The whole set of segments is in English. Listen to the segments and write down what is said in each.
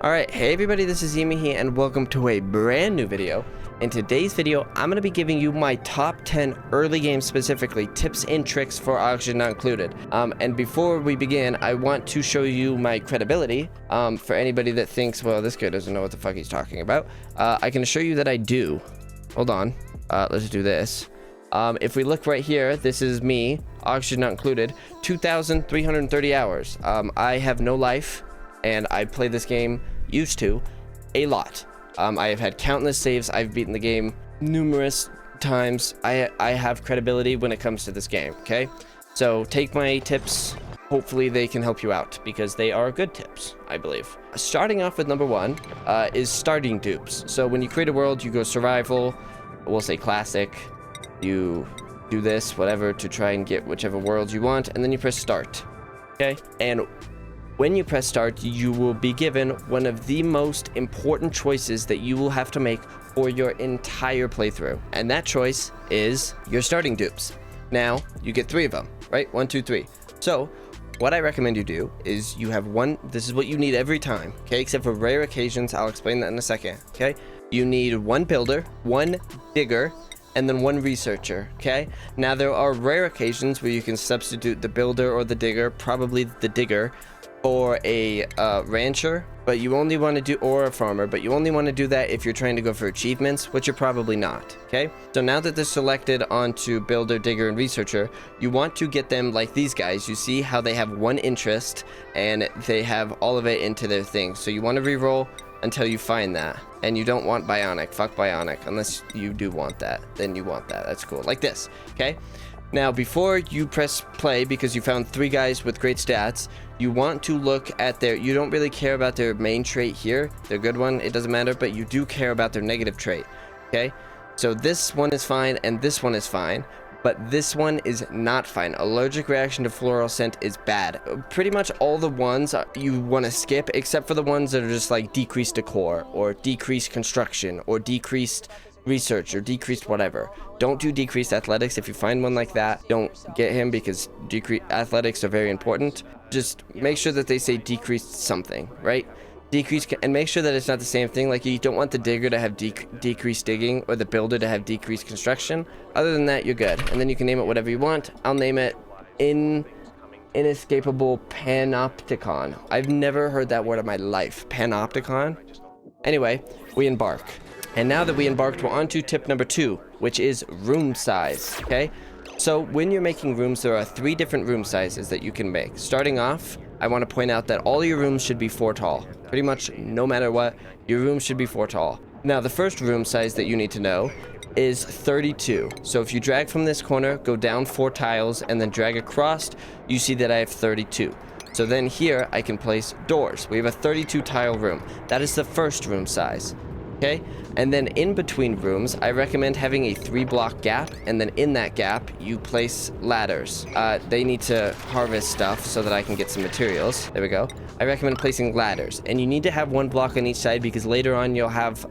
Alright, hey everybody, this is Emehe and welcome to a brand new video. In today's video, I'm going to be giving you my top 10 early game specifically tips and tricks for Oxygen Not Included. And before we begin, I want to show you my credibility. For anybody that thinks, well, this guy doesn't know what the fuck he's talking about. I can assure you that I do. Hold on. Let's do this. If we look right here, this is me, Oxygen Not Included, 2,330 hours. I have no life. And I play this game, used to, a lot. I have had countless saves. I've beaten the game numerous times. I have credibility when it comes to this game, okay? So take my tips. Hopefully they can help you out because they are good tips, I believe. Starting off with number one is starting dupes. So when you create a world, you go survival, we'll say classic. You do this, whatever, to try and get whichever world you want, and then you press start, okay? And when you press start, you will be given one of the most important choices that you will have to make for your entire playthrough. And that choice is your starting dupes. Now, you get 3 of them, right? 1, 2, 3. So, what I recommend you do is you have one, this is what you need every time, okay? Except for rare occasions, I'll explain that in a second, okay? You need 1 builder, 1 digger, and then 1 researcher, okay? Now, there are rare occasions where you can substitute the builder or the digger, probably the digger, or a rancher, but you only want to do, or a farmer, but you only want to do that if you're trying to go for achievements, which you're probably not, okay? So now that they're selected onto builder, digger, and researcher, you want to get them like these guys. You see how they have 1 interest and they have all of it into their thing. So you want to reroll until you find that. And you don't want bionic, fuck bionic, unless you do want that, then you want that, that's cool, like this, okay? Now, before you press play, because you found 3 guys with great stats, you want to look at their, you don't really care about their main trait here, their good one, it doesn't matter, but you do care about their negative trait, okay? So this one is fine, and this one is fine, but this one is not fine. Allergic reaction to floral scent is bad. Pretty much all the ones you want to skip, except for the ones that are just like decreased decor, or decreased construction, or decreased research, or decreased whatever. Don't do decreased athletics. If you find one like that, don't get him, because decreased athletics are very important. Just make sure that they say decreased something, right? Decreased, and make sure that it's not the same thing. Like, you don't want the digger to have decreased digging, or the builder to have decreased construction. Other than that, you're good. And then you can name it whatever you want. I'll name it Inescapable Panopticon. I've never heard that word in my life. Panopticon. Anyway, we embark. And now that we embarked, we're on to tip number 2, which is room size, okay? So when you're making rooms, there are 3 different room sizes that you can make. Starting off, I want to point out that all your rooms should be 4 tall. Pretty much no matter what, your rooms should be 4 tall. Now, the first room size that you need to know is 32. So if you drag from this corner, go down 4 tiles, and then drag across, you see that I have 32. So then here, I can place doors. We have a 32 tile room. That is the first room size. Okay, and then in between rooms, I recommend having a 3-block gap, and then in that gap, you place ladders. They need to harvest stuff so that I can get some materials. There we go. I recommend placing ladders, and you need to have 1 block on each side, because later on you'll have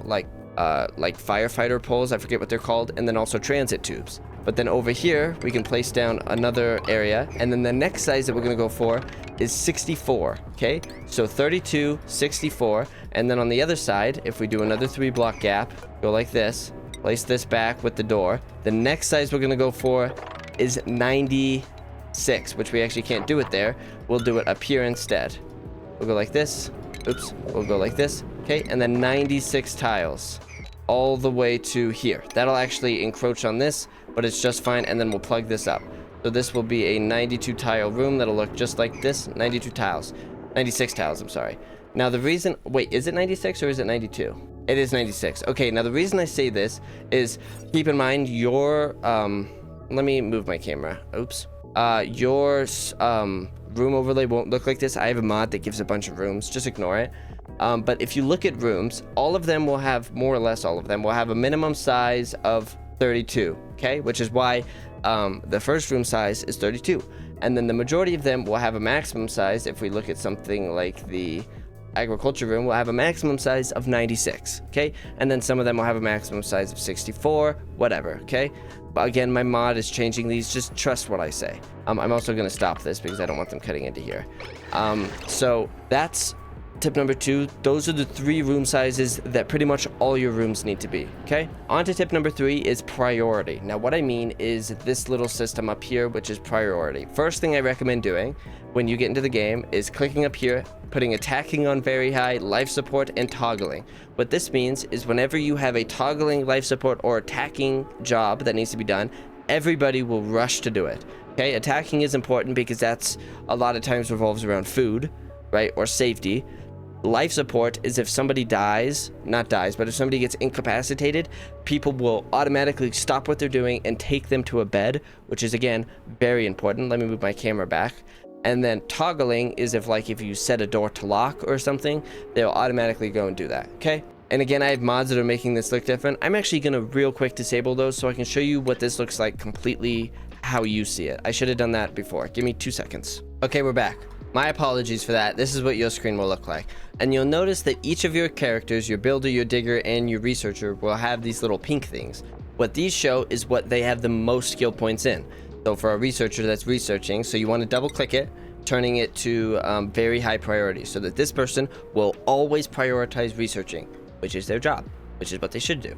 like firefighter poles, I forget what they're called, and then also transit tubes. But then over here, we can place down another area, and then the next size that we're going to go for is 64, okay? So 32, 64, and then on the other side, if we do another 3-block gap, go like this, place this back with the door. The next size we're going to go for is 96, which we actually can't do it there. We'll do it up here instead. We'll go like this. Oops, we'll go like this, okay? And then 96 tiles all the way to here. That'll actually encroach on this, but it's just fine, and then we'll plug this up. So this will be a 92 tile room that'll look just like this. 92 tiles. 96 tiles, I'm sorry. Now the reason, wait, is it 96 or is it 92? It is 96. Okay, now the reason I say this is, keep in mind your, let me move my camera. Oops. Your room overlay won't look like this. I have a mod that gives a bunch of rooms. Just ignore it. But if you look at rooms, all of them will have, more or less all of them, will have a minimum size of 32, okay? Which is why the first room size is 32. And then the majority of them will have a maximum size. If we look at something like the agriculture room, will have a maximum size of 96, okay? And then some of them will have a maximum size of 64, whatever, okay? But again, my mod is changing these. Just trust what I say. I'm also going to stop this because I don't want them cutting into here. So that's tip number 2, those are the 3 room sizes that pretty much all your rooms need to be, okay? On to tip number 3 is priority. Now what I mean is this little system up here, which is priority. First thing I recommend doing when you get into the game is clicking up here, putting attacking on very high, life support, and toggling. What this means is whenever you have a toggling life support or attacking job that needs to be done, everybody will rush to do it. Okay, attacking is important because that's a lot of times revolves around food, right, or safety. Life support is if somebody dies, not dies, but if somebody gets incapacitated, people will automatically stop what they're doing and take them to a bed, which is again very important. Let me move my camera back. And then toggling is if you set a door to lock or something, they'll automatically go and do that. Okay, and again, I have mods that are making this look different. I'm actually gonna real quick disable those so I can show you what this looks like completely how you see it. I should have done that before. Give me 2 seconds. Okay, we're back. My apologies for that. This is what your screen will look like. And you'll notice that each of your characters, your builder, your digger, and your researcher, will have these little pink things. What these show is what they have the most skill points in. So for a researcher that's researching, so you want to double click it, turning it to very high priority so that this person will always prioritize researching, which is their job, which is what they should do.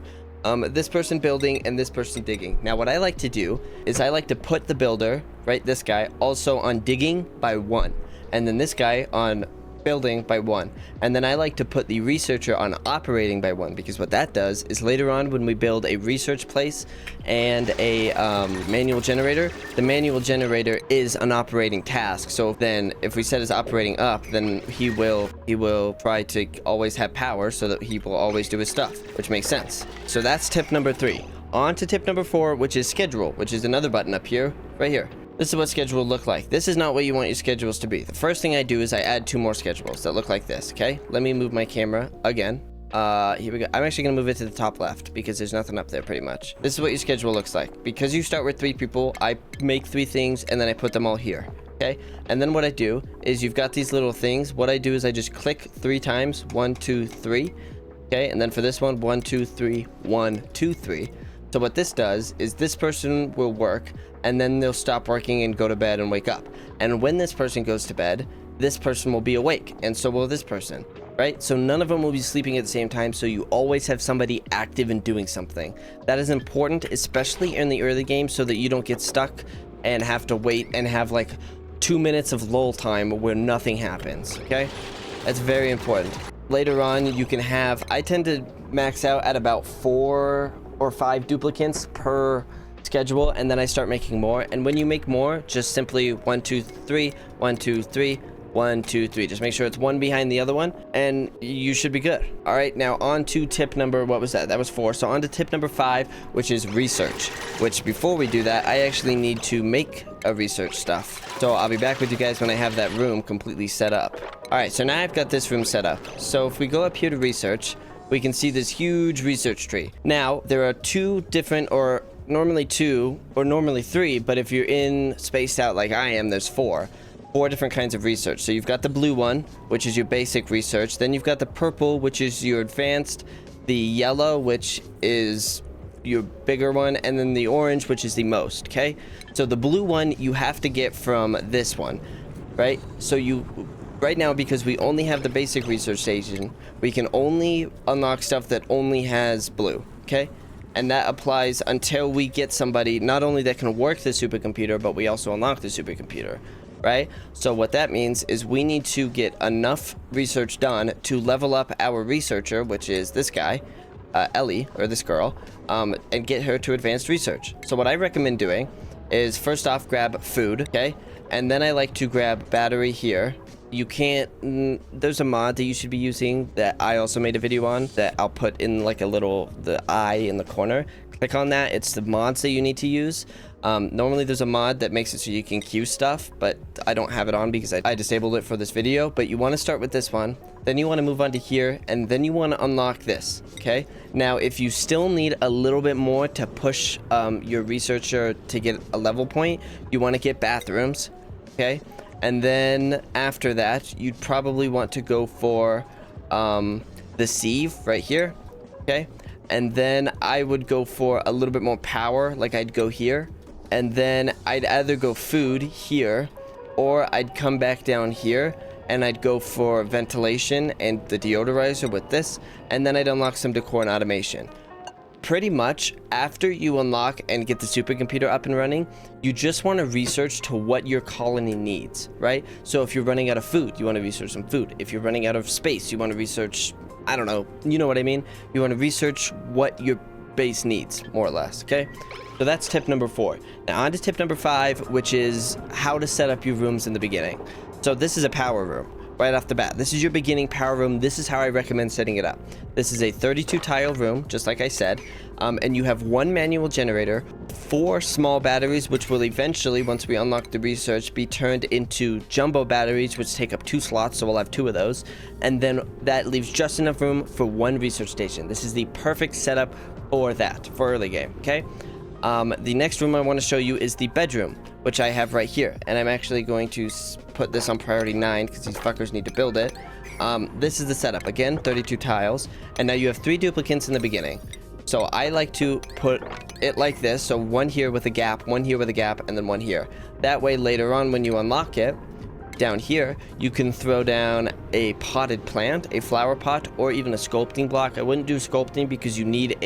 This person building and this person digging. Now what I like to do is I like to put the builder, right, this guy, also on digging by 1, and then this guy on building by 1, and then I like to put the researcher on operating by 1, because what that does is later on when we build a research place and a manual generator, the manual generator is an operating task. So then if we set his operating up, then he will try to always have power so that he will always do his stuff, which makes sense. So that's tip number 3. On to tip number 4, which is schedule, which is another button up here, right here. This is what schedule will look like. This is not what you want your schedules to be. The first thing I do is I add 2 more schedules that look like this, okay? Let me move my camera again. Here we go. I'm actually gonna move it to the top left because there's nothing up there pretty much. This is what your schedule looks like. Because you start with 3 people, I make 3 things and then I put them all here, okay? And then what I do is you've got these little things. What I do is I just click 3 times, 1, 2, 3, okay? And then for this one, 1, 2, 3, 1, 2, 3. So what this does is this person will work and then they'll stop working and go to bed and wake up. And when this person goes to bed, this person will be awake and so will this person, right? So none of them will be sleeping at the same time, so you always have somebody active and doing something. That is important, especially in the early game, so that you don't get stuck and have to wait and have like 2 minutes of lull time where nothing happens, okay? That's very important. Later on, you can have, I tend to max out at about 4 or 5 duplicates per schedule, and then I start making more. And when you make more, just simply 1, 2, 3, 1, 2, 3, 1, 2, 3. Just make sure it's one behind the other one, and you should be good. All right, now on to tip number, what was that? That was 4. So on to tip number 5, which is research. Which before we do that, I actually need to make a research stuff. So I'll be back with you guys when I have that room completely set up. All right, so now I've got this room set up. So if we go up here to research, we can see this huge research tree. Now, there are 2 different, or normally 2, or normally 3, but if you're in spaced out like I am, there's 4 different kinds of research. So you've got the blue one, which is your basic research. Then you've got the purple, which is your advanced, the yellow, which is your bigger one, and then the orange, which is the most, okay? So the blue one, you have to get from this one, right? So right now, because we only have the basic research station, we can only unlock stuff that only has blue, okay? And that applies until we get somebody not only that can work the supercomputer, but we also unlock the supercomputer, right? So what that means is we need to get enough research done to level up our researcher, which is this guy, Ellie, or this girl, and get her to advanced research. So what I recommend doing is first off grab food, okay? And then I like to grab battery here. You can't, there's a mod that you should be using that I also made a video on that I'll put in like the eye in the corner. Click on that. It's the mods that you need to use. Normally there's a mod that makes it so you can queue stuff, but I don't have it on because I disabled it for this video. But you want to start with this one, then you want to move on to here, and then you want to unlock this, okay? Now, if you still need a little bit more to push your researcher to get a level point, you want to get bathrooms, okay? And then after that, you'd probably want to go for the sieve right here, okay? And then I would go for a little bit more power, like I'd go here. And then I'd either go food here, or I'd come back down here and I'd go for ventilation and the deodorizer with this, and then I'd unlock some decor and automation. Pretty much after you unlock and get the supercomputer up and running, you just want to research to what your colony needs, right? So if you're running out of food, you want to research some food. If you're running out of space, you want to research, I don't know, you know what I mean? You want to research what your base needs, more or less, okay? So that's tip number 4. Now on to tip number 5, which is how to set up your rooms in the beginning. So this is a power room. Right off the bat, this is your beginning power room. This is how I recommend setting it up. This is a 32 tile room, just like I said, and you have 1 manual generator, 4 small batteries, which will eventually, once we unlock the research, be turned into jumbo batteries, which take up 2 slots, so we'll have 2 of those, and then that leaves just enough room for 1 research station. This is the perfect setup for that, for early game, okay? The next room I want to show you is the bedroom, which I have right here, and I'm actually going to put this on priority 9 because these fuckers need to build it. This is the setup. Again, 32 tiles, and now you have 3 duplicants in the beginning. So I like to put it like this, so 1 here with a gap, 1 here with a gap, and then 1 here. That way later on when you unlock it, down here, you can throw down a potted plant, a flower pot, or even a sculpting block. I wouldn't do sculpting because you need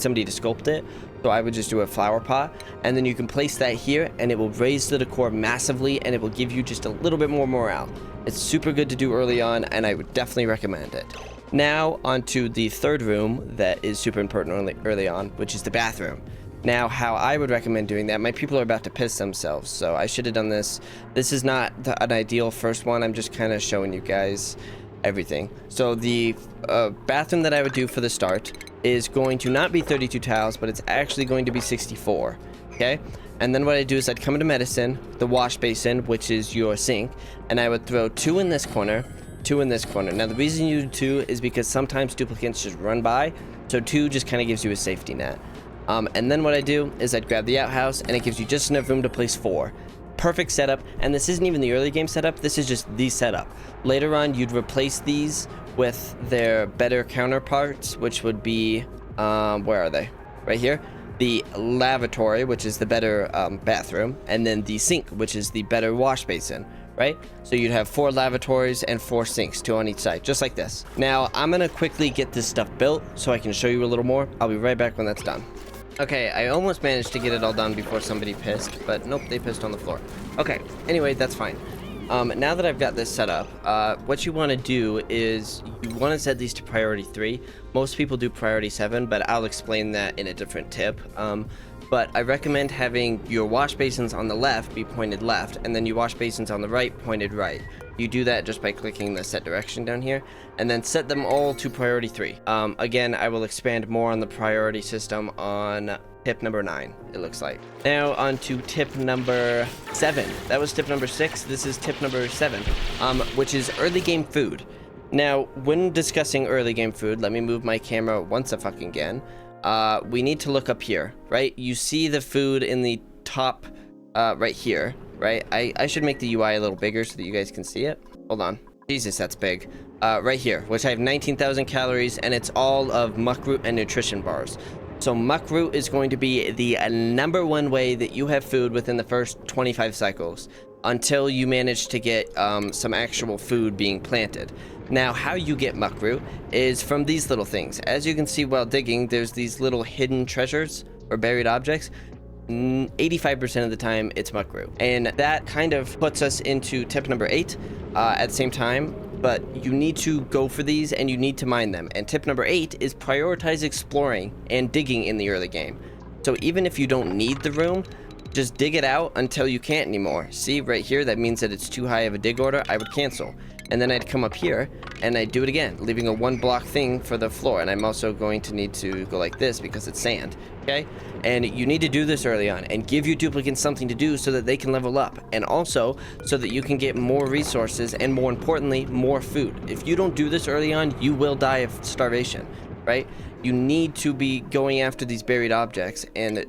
somebody to sculpt it. So I would just do a flower pot, and then you can place that here, and it will raise the decor massively, and it will give you just a little bit more morale. It's super good to do early on, and I would definitely recommend it. Now onto the third room that is super important early on, which is the bathroom. Now, how I would recommend doing that, my people are about to piss themselves, so I should have done this. This is not an ideal first one. I'm just kind of showing you guys everything. So the bathroom that I would do for the start is going to not be 32 tiles, but it's actually going to be 64, okay? And then what I do is I'd come into medicine, the wash basin, which is your sink, and I would throw 2 in this corner, 2 in this corner. Now the reason you do 2 is because sometimes duplicates just run by, so 2 just kind of gives you a safety net. And then what I do is I'd grab the outhouse, and it gives you just enough room to place 4. Perfect setup, and this isn't even the early game setup, this is just the setup. Later on, you'd replace these with their better counterparts, which would be, where are they? Right here. The lavatory, which is the better bathroom, and then the sink, which is the better wash basin, right? So you'd have 4 lavatories and 4 sinks, 2 on each side, just like this. Now, I'm gonna quickly get this stuff built so I can show you a little more. I'll be right back when that's done. Okay, I almost managed to get it all done before somebody pissed, but nope, they pissed on the floor. Okay, anyway, that's fine. Now that I've got this set up, what you want to do is you want to set these to priority 3. Most people do priority 7, but I'll explain that in a different tip. But I recommend having your wash basins on the left be pointed left, and then your wash basins on the right pointed right. You do that just by clicking the set direction down here, and then set them all to priority 3. Again, I will expand more on the priority system on tip number 9, it looks like. Now on to tip number 7. That was tip number 6. This is tip number 7, which is early game food. Now, when discussing early game food, let me move my camera once a fucking again. We need to look up here, right? You see the food in the top right here, right? I should make the UI a little bigger so that you guys can see it. Hold on. Jesus, that's big. Right here, which I have 19,000 calories, and it's all of muckroot and nutrition bars. So muckroot is going to be the number 1 way that you have food within the first 25 cycles until you manage to get some actual food being planted. Now, how you get muckroot is from these little things. As you can see while digging, there's these little hidden treasures or buried objects. 85% of the time, it's muckroot. And that kind of puts us into tip number 8 at the same time. But you need to go for these and you need to mine them. And tip number 8 is prioritize exploring and digging in the early game. So even if you don't need the room, just dig it out until you can't anymore. See right here, that means that it's too high of a dig order. I would cancel. And then I'd come up here and I'd do it again, leaving a 1 block thing for the floor. And I'm also going to need to go like this because it's sand, okay? And you need to do this early on and give your duplicates something to do so that they can level up. And also so that you can get more resources and, more importantly, more food. If you don't do this early on, you will die of starvation, right? You need to be going after these buried objects and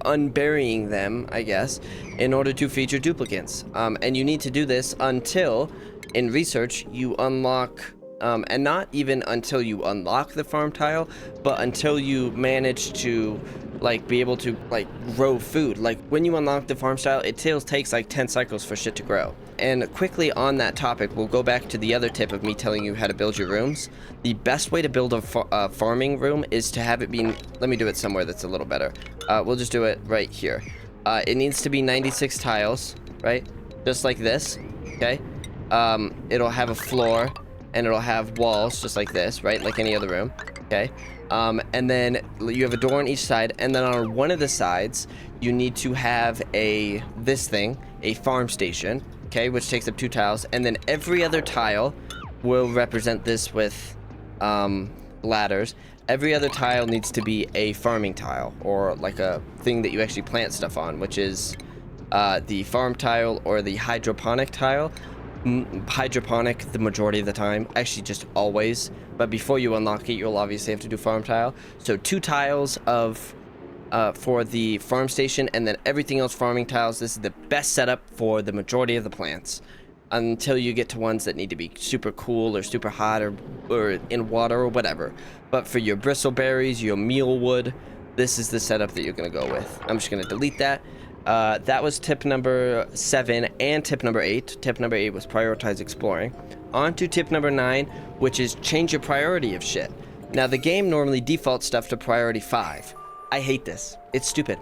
unburying them, I guess, in order to feed your duplicates. And you need to do this until, in research, you unlock, and not even until you unlock the farm tile, but until you manage to like be able to like grow food. Like when you unlock the farm style, it still takes like 10 cycles for shit to grow. And quickly on that topic, we'll go back to the other tip of me telling you how to build your rooms. The best way to build a farming room is to have it be, let me do it somewhere that's a little better. We'll just do it right here. It needs to be 96 tiles, right? Just like this, okay? It'll have a floor and it'll have walls just like this, right? Like any other room, okay? And then you have a door on each side, and then on one of the sides, you need to have a farm station, okay, which takes up 2 tiles, and then every other tile will represent this with ladders. Every other tile needs to be a farming tile, or like a thing that you actually plant stuff on, which is the farm tile or the hydroponic tile. Hydroponic the majority of the time, actually just always, but before you unlock it, you'll obviously have to do farm tile. So 2 tiles of for the farm station, and then everything else farming tiles. This is the best setup for the majority of the plants until you get to ones that need to be super cool or super hot or in water or whatever. But for your bristleberries, your mealwood, this is the setup that you're gonna go with. I'm just gonna delete that. That was tip number 7 and tip number 8. Tip number 8 was prioritize exploring. On to tip number 9, which is change your priority of shit. Now, the game normally defaults stuff to priority 5. I hate this. It's stupid.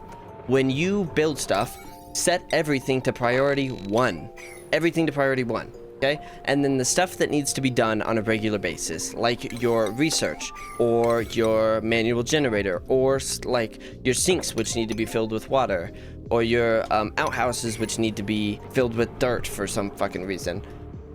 When you build stuff, set everything to priority 1. Everything to priority 1, okay? And then the stuff that needs to be done on a regular basis, like your research, or your manual generator, or like your sinks, which need to be filled with water, or your outhouses, which need to be filled with dirt for some fucking reason.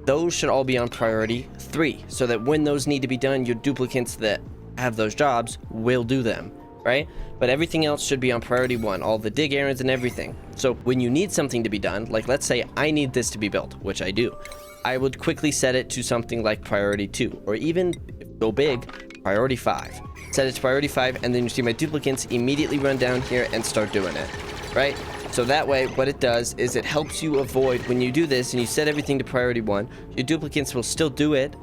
Those should all be on priority 3, so that when those need to be done, your duplicates that have those jobs will do them, right? But everything else should be on priority 1, all the dig errands and everything. So when you need something to be done, like let's say I need this to be built, which I do, I would quickly set it to something like priority 2, or even go big, priority 5. Set it to priority 5, and then you see my duplicates immediately run down here and start doing it, right? So that way, what it does is it helps you avoid, when you do this and you set everything to priority 1, your duplicates will still do it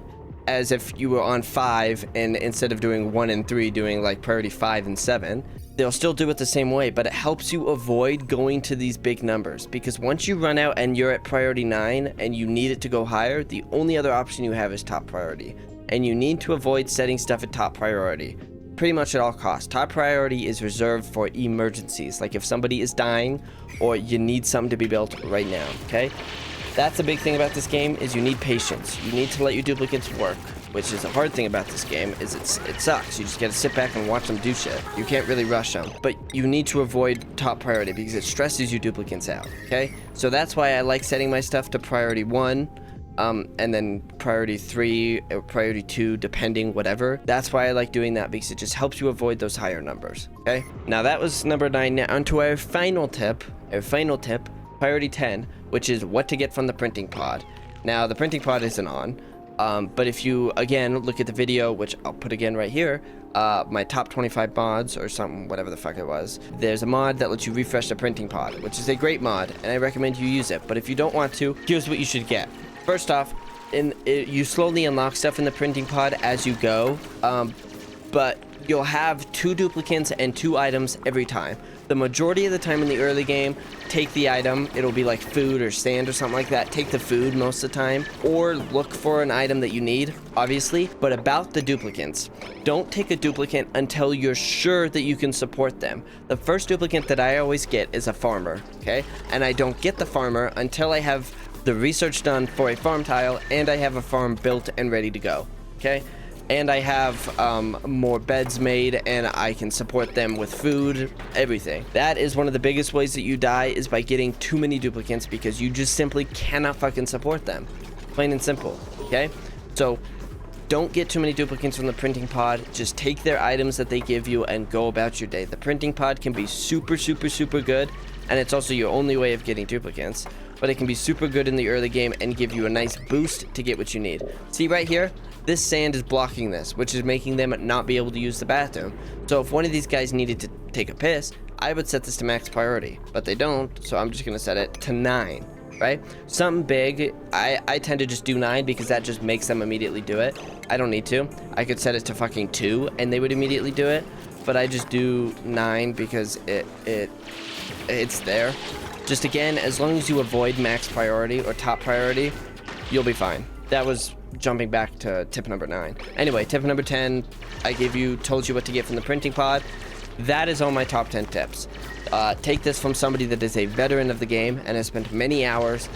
as if you were on 5, and instead of doing 1 and 3, doing like priority 5 and 7, they'll still do it the same way, but it helps you avoid going to these big numbers, because once you run out and you're at priority 9 and you need it to go higher, the only other option you have is top priority, and you need to avoid setting stuff at top priority pretty much at all costs. Top priority is reserved for emergencies, like if somebody is dying or you need something to be built right now, okay? That's the big thing about this game, is you need patience. You need to let your duplicates work, which is a hard thing about this game, is it sucks. You just gotta sit back and watch them do shit. You can't really rush them, but you need to avoid top priority because it stresses your duplicates out, okay? So that's why I like setting my stuff to priority 1, and then priority 3 or priority 2, depending, whatever. That's why I like doing that, because it just helps you avoid those higher numbers, okay? Now that was number 9. Now onto our final tip, priority 10, which is what to get from the printing pod. Now the printing pod isn't on, but if you again look at the video, which I'll put again right here, my top 25 mods or something, whatever the fuck it was, there's a mod that lets you refresh the printing pod, which is a great mod, and I recommend you use it. But if you don't want to, here's what you should get. First off, you slowly unlock stuff in the printing pod as you go, but you'll have 2 duplicates and 2 items every time. The majority of the time in the early game, take the item, it'll be like food or sand or something like that. Take the food most of the time, or look for an item that you need, obviously. But about the duplicates, don't take a duplicate until you're sure that you can support them. The first duplicate that I always get is a farmer, okay? And I don't get the farmer until I have the research done for a farm tile and I have a farm built and ready to go, okay? And I have more beds made, and I can support them with food, everything. That is one of the biggest ways that you die, is by getting too many duplicates, because you just simply cannot fucking support them. Plain and simple, okay? So don't get too many duplicates from the printing pod. Just take their items that they give you and go about your day. The printing pod can be super, super, super good, and it's also your only way of getting duplicates. But it can be super good in the early game and give you a nice boost to get what you need. See right here? This sand is blocking this, which is making them not be able to use the bathroom. So if one of these guys needed to take a piss, I would set this to max priority, but they don't, so I'm just gonna set it to 9, right? Something big, I tend to just do 9 because that just makes them immediately do it. I don't need to. I could set it to fucking 2 and they would immediately do it. but I just do 9 because it's there. Just again, as long as you avoid max priority or top priority, you'll be fine. That was jumping back to tip number 9. Anyway, tip number 10, I told you what to get from the printing pod. That is all my top 10 tips. Take this from somebody that is a veteran of the game and has spent many hours.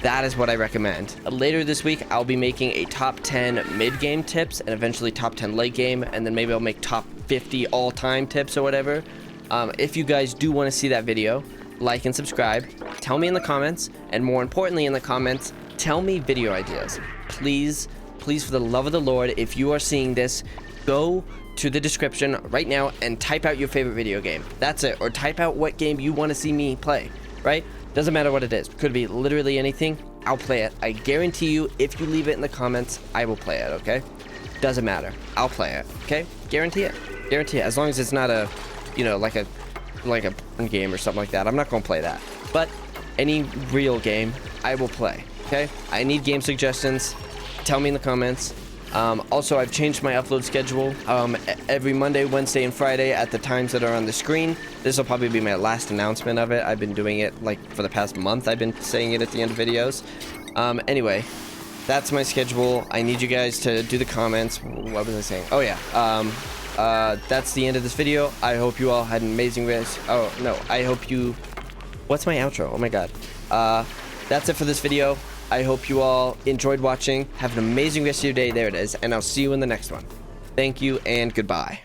That is what I recommend. Later this week, I'll be making a top 10 mid-game tips and eventually top 10 late game, and then maybe I'll make top 50 all-time tips or whatever. If you guys do want to see that video, like and subscribe. Tell me in the comments, and more importantly in the comments, tell me video ideas. Please, please, for the love of the Lord, if you are seeing this, go to the description right now and type out your favorite video game. That's it. Or type out what game you want to see me play, right? Doesn't matter what it is. Could be literally anything. I'll play it. I guarantee you, if you leave it in the comments, I will play it, okay? Doesn't matter. I'll play it, okay? Guarantee it. Guarantee it. As long as it's not a, you know, like a game or something like that. I'm not going to play that. But any real game, I will play, okay? I need game suggestions. Tell me in the comments. Also, I've changed my upload schedule. Every Monday, Wednesday, and Friday at the times that are on the screen. This will probably be my last announcement of it. I've been doing it like for the past month. I've been saying it at the end of videos. Anyway, that's my schedule. I need you guys to do the comments. What was I saying? Oh yeah. That's the end of this video. I hope you all had an amazing rest. Oh no, I hope you. What's my outro? Oh my god. That's it for this video. I hope you all enjoyed watching. Have an amazing rest of your day. There it is. And I'll see you in the next one. Thank you and goodbye.